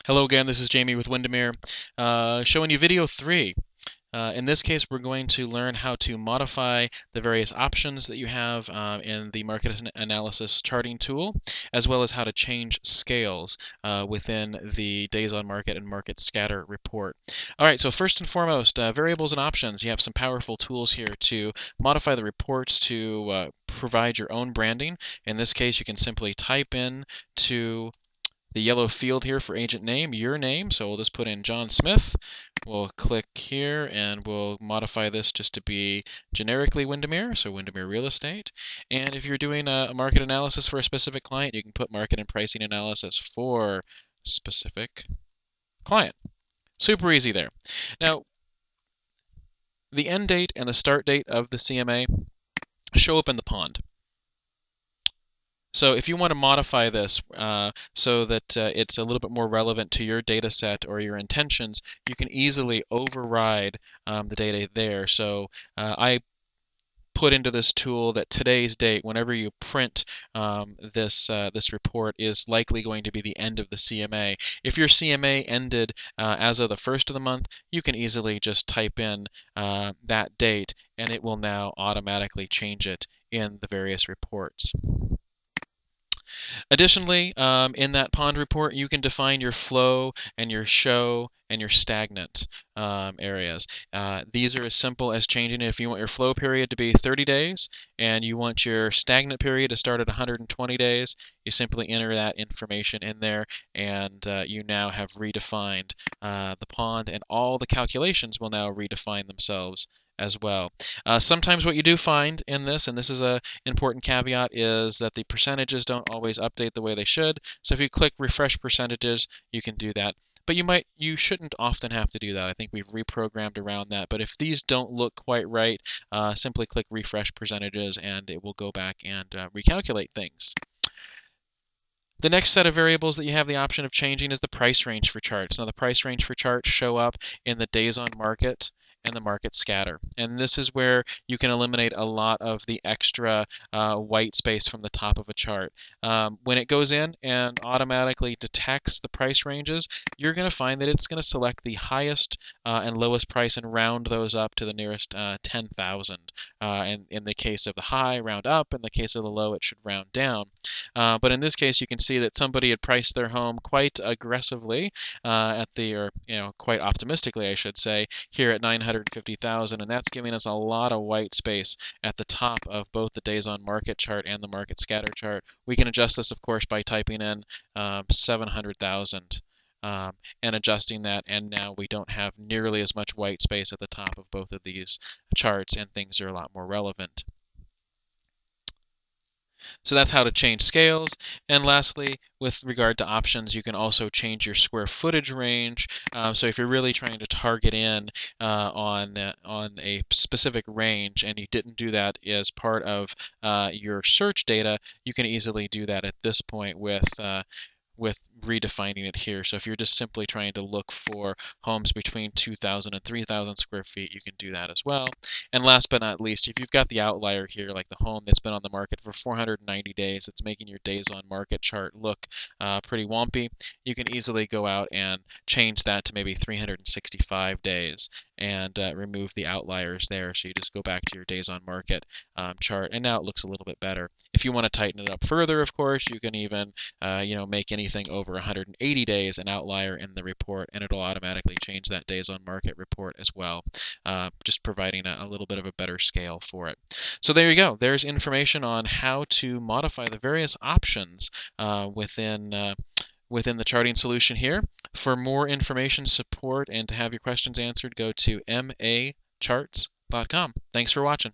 Hello again, this is Jamie with Windermere, showing you video 3. In this case, we're going to learn how to modify the various options that you have in the market analysis charting tool, as well as how to change scales within the days on market and market scatter report. All right, so first and foremost, variables and options. You have some powerful tools here to modify the reports to provide your own branding. In this case, you can simply type in to the yellow field here for agent name, your name. So we'll just put in John Smith. We'll click here and we'll modify this just to be generically Windermere, so Windermere Real Estate. And if you're doing a market analysis for a specific client, you can put market and pricing analysis for specific client. Super easy there. Now, the end date and the start date of the CMA show up in the pond. So if you want to modify this so that it's a little bit more relevant to your data set or your intentions, you can easily override the data there. So I put into this tool that today's date, whenever you print this report, is likely going to be the end of the CMA. If your CMA ended as of the first of the month, you can easily just type in that date, and it will now automatically change it in the various reports. Additionally, in that pond report, you can define your flow and your show and your stagnant areas. These are as simple as changing it. If you want your flow period to be 30 days and you want your stagnant period to start at 120 days, you simply enter that information in there, and you now have redefined the pond, and all the calculations will now redefine themselves as well. Sometimes what you do find in this, and this is an important caveat, is that the percentages don't always update the way they should. So if you click refresh percentages, you can do that. But you shouldn't often have to do that. I think we've reprogrammed around that. But if these don't look quite right, simply click refresh percentages and it will go back and recalculate things. The next set of variables that you have the option of changing is the price range for charts. Now the price range for charts show up in the days on market and the market scatter. And this is where you can eliminate a lot of the extra white space from the top of a chart. When it goes in and automatically detects the price ranges, you're going to find that it's going to select the highest and lowest price and round those up to the nearest 10,000. And in the case of the high, round up. In the case of the low, it should round down. But in this case, you can see that somebody had priced their home quite aggressively quite optimistically, I should say, here at 950,000, and that's giving us a lot of white space at the top of both the days on market chart and the market scatter chart. We can adjust this, of course, by typing in 700,000. And adjusting that, and now we don't have nearly as much white space at the top of both of these charts, and things are a lot more relevant. So that's how to change scales. And lastly, with regard to options, you can also change your square footage range. So if you're really trying to target in on a specific range and you didn't do that as part of your search data, you can easily do that at this point with redefining it here. So if you're just simply trying to look for homes between 2,000 and 3,000 square feet, you can do that as well. And last but not least, if you've got the outlier here, like the home that's been on the market for 490 days, it's making your days on market chart look pretty wompy, you can easily go out and change that to maybe 365 days and remove the outliers there. So you just go back to your days on market chart, and now it looks a little bit better. If you want to tighten it up further, of course, you can even make anything over 180 days an outlier in the report, and it'll automatically change that days on market report as well, just providing a little bit of a better scale for it. So there you go. There's information on how to modify the various options within the charting solution here. For more information, support, and to have your questions answered, go to macharts.com. Thanks for watching.